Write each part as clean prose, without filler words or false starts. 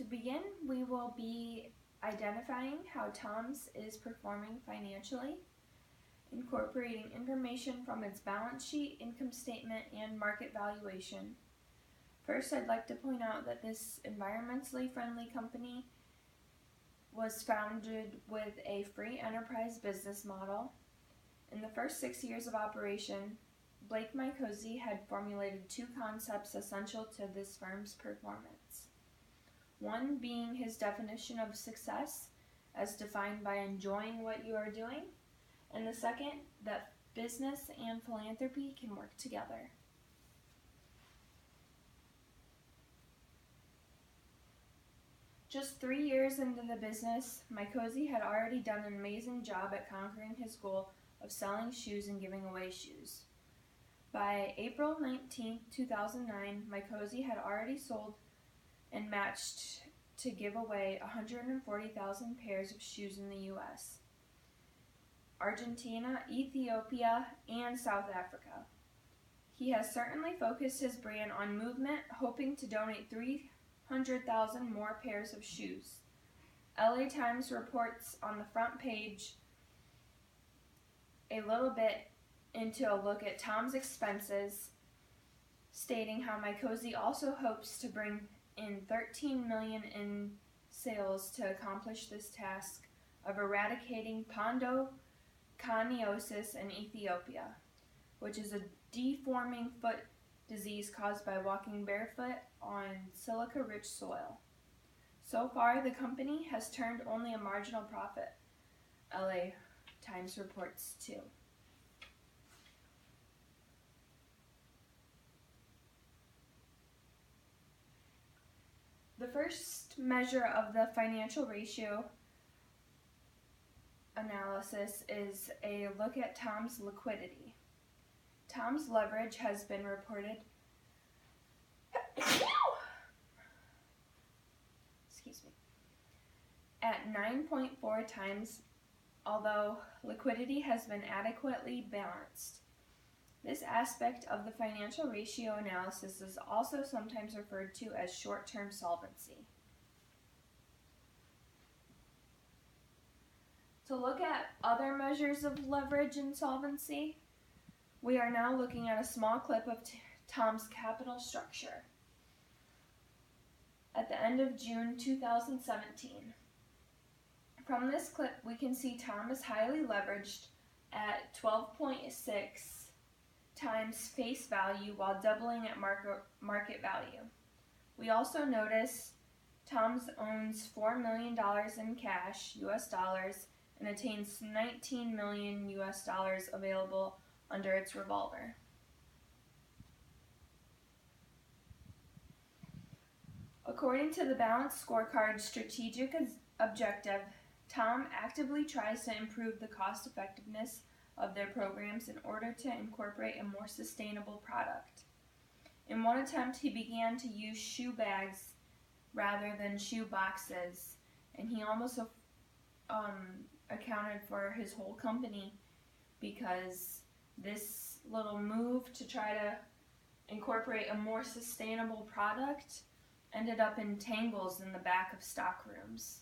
To begin, we will be identifying how TOMS is performing financially, incorporating information from its balance sheet, income statement, and market valuation. First, I'd like to point out that this environmentally friendly company was founded with a free enterprise business model. In the first 6 years of operation, Blake Mycosy had formulated two concepts essential to this firm's performance. One being his definition of success, as defined by enjoying what you are doing, and the second, that business and philanthropy can work together. Just 3 years into the business, Mycosy had already done an amazing job at conquering his goal of selling shoes and giving away shoes. By April 19, 2009, Mycosy had already sold and matched to give away 140,000 pairs of shoes in the U.S., Argentina, Ethiopia, and South Africa. He has certainly focused his brand on movement, hoping to donate 300,000 more pairs of shoes. LA Times reports on the front page a little bit into a look at Tom's expenses, stating how Mycosy also hopes to bring in $13 million in sales to accomplish this task of eradicating pondoconiosis in Ethiopia, which is a deforming foot disease caused by walking barefoot on silica-rich soil. So far, the company has turned only a marginal profit, LA Times reports too. The first measure of the financial ratio analysis is a look at Tom's liquidity. Tom's leverage has been reported at 9.4 times, although liquidity has been adequately balanced. This aspect of the financial ratio analysis is also sometimes referred to as short-term solvency. To look at other measures of leverage and solvency, we are now looking at a small clip of Tom's capital structure at the end of June 2017. From this clip, we can see Tom is highly leveraged at 12.6 times face value while doubling at market value. We also notice Tom's owns $4 million in cash, US dollars, and attains $19 million US dollars available under its revolver. According to the Balanced Scorecard strategic objective, Tom actively tries to improve the cost effectiveness of their programs in order to incorporate a more sustainable product. In one attempt, he began to use shoe bags rather than shoe boxes, and he almost accounted for his whole company because this little move to try to incorporate a more sustainable product ended up in tangles in the back of stock rooms.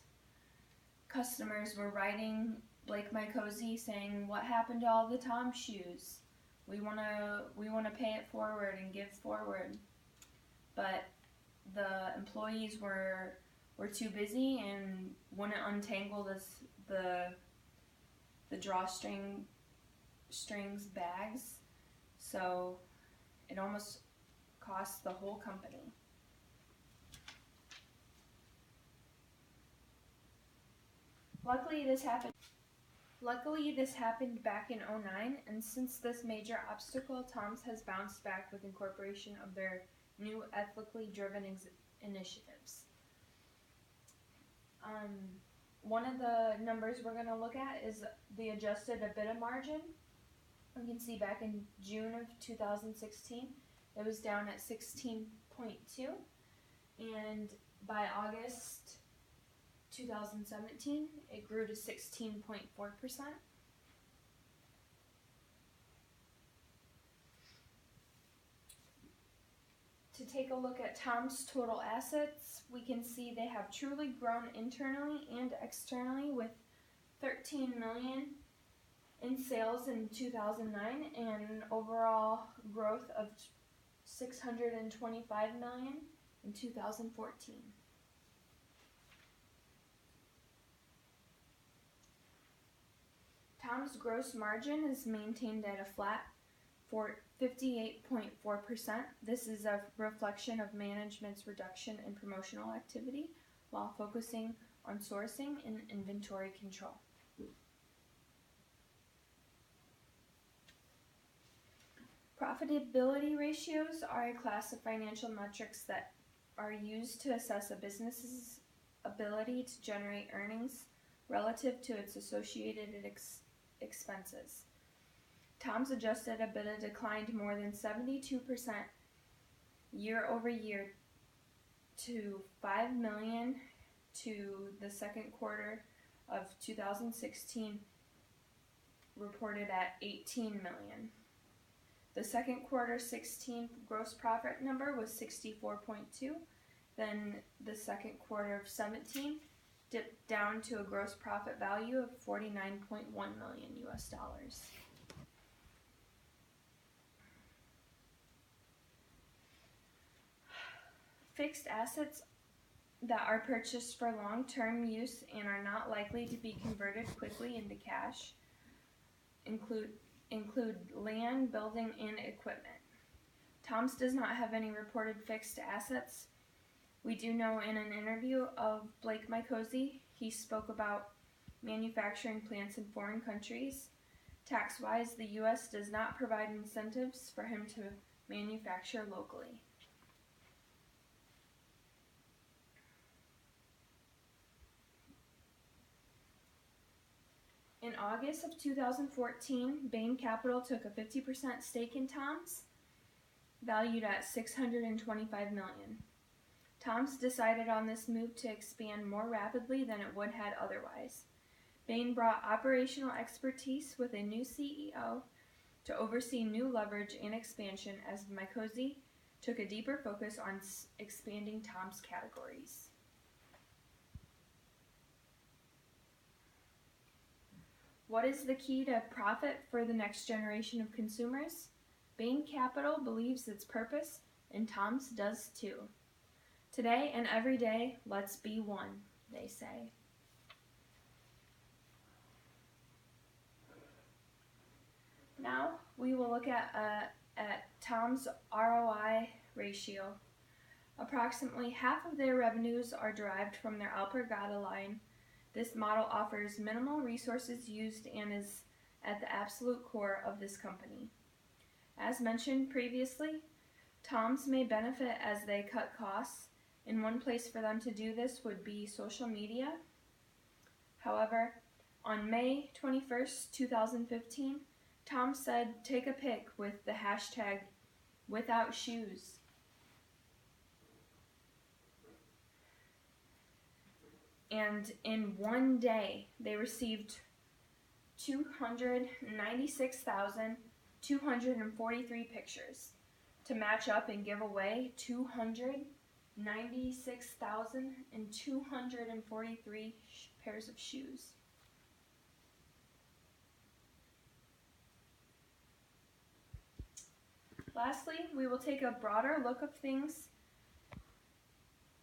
Customers were writing Blake Mycosy saying, "What happened to all the Tom shoes? We wanna pay it forward and give forward." But the employees were too busy and wouldn't untangle the drawstrings bags, so it almost cost the whole company. Luckily, this happened back in 2009, and since this major obstacle, Tom's has bounced back with incorporation of their new ethically driven initiatives. One of the numbers we're going to look at is the adjusted EBITDA margin. You can see back in June of 2016, it was down at 16.2, and by August 2017, it grew to 16.4%. to take a look at Tom's total assets, we can see they have truly grown internally and externally, with 13 million in sales in 2009 and an overall growth of 625 million in 2014. Tom's gross margin is maintained at a flat for 58.4%. This is a reflection of management's reduction in promotional activity while focusing on sourcing and inventory control. Profitability ratios are a class of financial metrics that are used to assess a business's ability to generate earnings relative to its associated expenses. Tom's adjusted EBITDA declined more than 72% year over year to $5 million to the second quarter of 2016, reported at $18 million. The second quarter 16 gross profit number was 64.2. Then the second quarter of 17 dipped down to a gross profit value of $49.1 million US. Fixed assets that are purchased for long-term use and are not likely to be converted quickly into cash include land, building, and equipment. Tom's does not have any reported fixed assets. We do know in an interview of Blake Mycosy, he spoke about manufacturing plants in foreign countries. Tax-wise, the U.S. does not provide incentives for him to manufacture locally. In August of 2014, Bain Capital took a 50% stake in Tom's, valued at $625 million. Tom's decided on this move to expand more rapidly than it would have otherwise. Bain brought operational expertise with a new CEO to oversee new leverage and expansion, as Mycosy took a deeper focus on expanding Tom's categories. What is the key to profit for the next generation of consumers? Bain Capital believes its purpose, and Tom's does too. Today and every day, let's be one, they say. Now we will look at Tom's ROI ratio. Approximately half of their revenues are derived from their Alpargata line. This model offers minimal resources used and is at the absolute core of this company. As mentioned previously, Tom's may benefit as they cut costs, and one place for them to do this would be social media. However, on May 21st, 2015, Tom said, "Take a pic with the hashtag without shoes." And in one day, they received 296,243 pictures to match up and give away 296,243 pairs of shoes. Lastly, we will take a broader look of things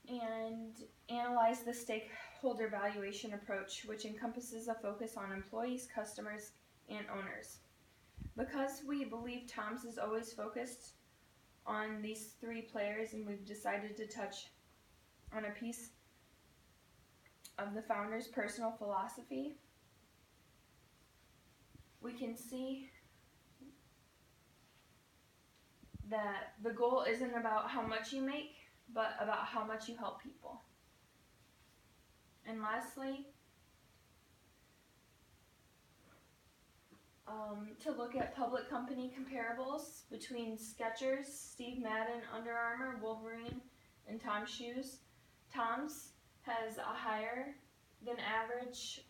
and analyze the stakeholder valuation approach, which encompasses a focus on employees, customers, and owners. Because we believe Tom's is always focused on these three players, and we've decided to touch on a piece of the founder's personal philosophy, we can see that the goal isn't about how much you make, but about how much you help people. And lastly, to look at public company comparables between Skechers, Steve Madden, Under Armour, Wolverine, and Tom's Shoes. Tom's has a higher than average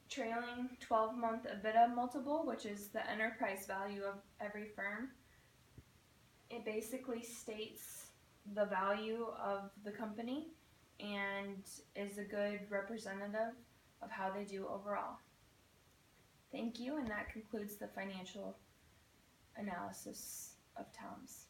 trailing 12-month EBITDA multiple, which is the enterprise value of every firm. It basically states the value of the company and is a good representative of how they do overall. Thank you, and that concludes the financial analysis of TOMS.